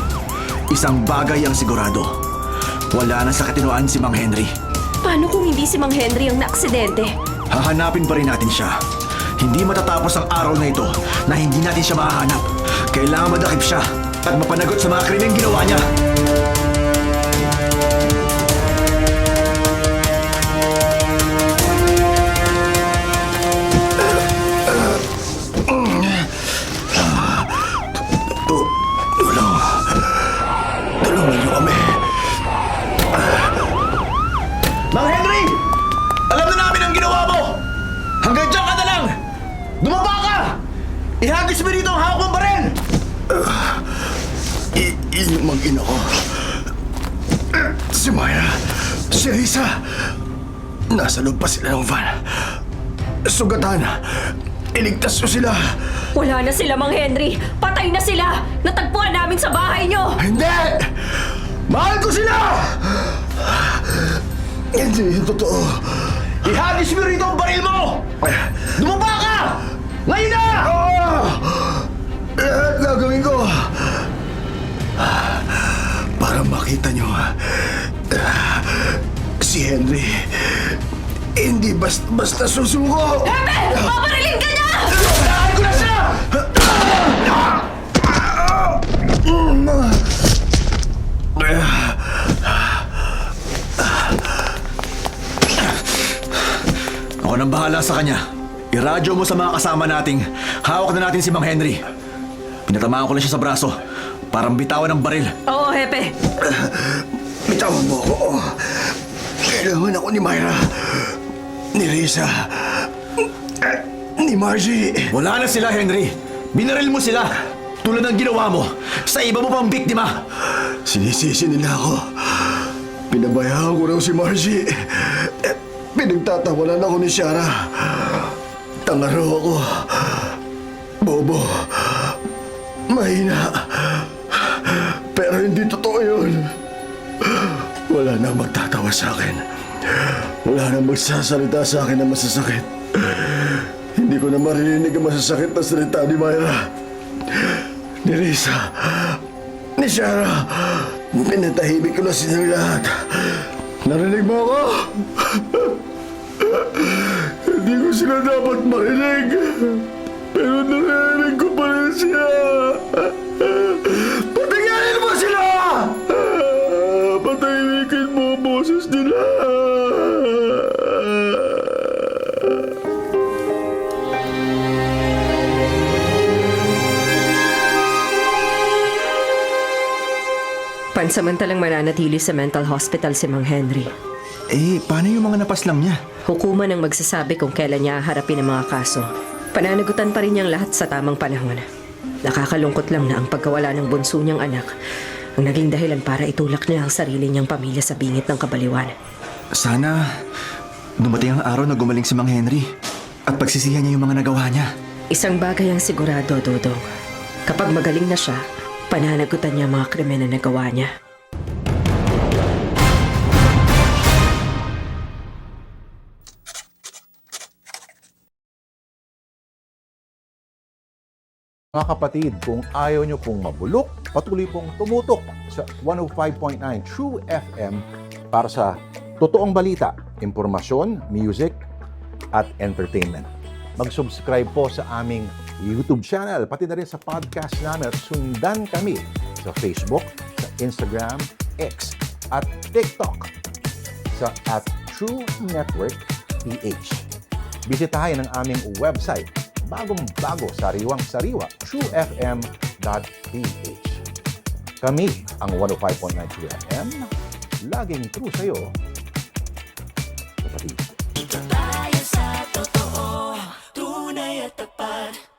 Isang bagay ang sigurado. Wala na sa katinoan si Mang Henry. Paano kung hindi si Mang Henry ang naaksidente? Hahanapin pa rin natin siya. Hindi matatapos ang araw na ito na hindi natin siya mahahanap. Kailangan madakip siya at mapanagot sa mga krimeng ginawa niya. Tulungan niyo kami. Mang Henry! Alam na namin ang ginawa mo! Hanggang dyan ka na lang! Dumaba ka! Ihagis mo rito ang hawak mong baril! Yung mag-ina ko. Si Myra, si Risa. Nasa loob pa sila ng van. Sugatan. Iligtas ko sila. Wala na sila, Mang Henry. Patay na sila. Natagpuan namin sa bahay niyo. Hindi! Mahal ko sila! Hindi yung totoo. Ihagis mo rito ang baril mo! Dumaba ka! Ngayon na! Gagawin ko. Para makita nyo, si Henry, hindi basta susuko. Hepe! Paparilin ka niya! Saan ko na siya! Ako nang bahala sa kanya. Iradyo mo sa mga kasama nating hawak na natin si Mang Henry. Pinatamaan ko lang siya sa braso. Parang bitawan ng baril. Oo, Hepe. Bitawan mo ako. Kailangan ako ni Myra, ni Risa, ni Margie. Wala na sila, Henry. Binaril mo sila. Tulad ng ginawa mo. Sa iba mo pang biktima. Sinisisi nila ako. Pinabayaan ko raw si Margie. Pinagtatawanan ako ni Shara. Tanga raw ako. Bobo. Mahina. Pero hindi totoo yun. Wala nang magtatawa sa akin. Wala nang magsasalita sa akin na masasakit. Hindi ko na maririnig ang masasakit na salita ni Myra, ni Risa, ni Shara. Pinatahimik ko na silang lahat. Narinig mo ako? Hindi ko sila dapat marinig. Pero narinig ko pa rin siya. Patingin mo sila! Patahimikin mo ang boses nila. Pansamantalang mananatili sa mental hospital si Mang Henry. Paano yung mga napaslang niya? Hukuman ang magsasabi kung kailan niya harapin ang mga kaso. Pananagutan pa rin niyang lahat sa tamang panahon. Nakakalungkot lang na ang pagkawala ng bunso niyang anak ang naging dahilan para itulak niya ang sarili niyang pamilya sa bingit ng kabaliwan. Sana dumating ang araw na gumaling si Mang Henry at pagsisihan niya yung mga nagawa niya. Isang bagay ang sigurado, Dodong. Kapag magaling na siya, pananagutan niya ang mga krimen na nagawa niya. Mga kapatid, kung ayaw nyo pong mabulok, patuloy pong tumutok sa 105.9 True FM para sa totoong balita, impormasyon, music, at entertainment. Mag-subscribe po sa aming YouTube channel, pati na rin sa podcast namin at sundan kami sa Facebook, sa Instagram, X, at TikTok sa @TrueNetworkPH. Bisitahin ang aming website, bagong-bago, sariwang-sariwa, truefm.ph. Kami ang 105.9 True FM, laging true sa'yo. kapatid. Tayo sa totoo, tunay at tapat.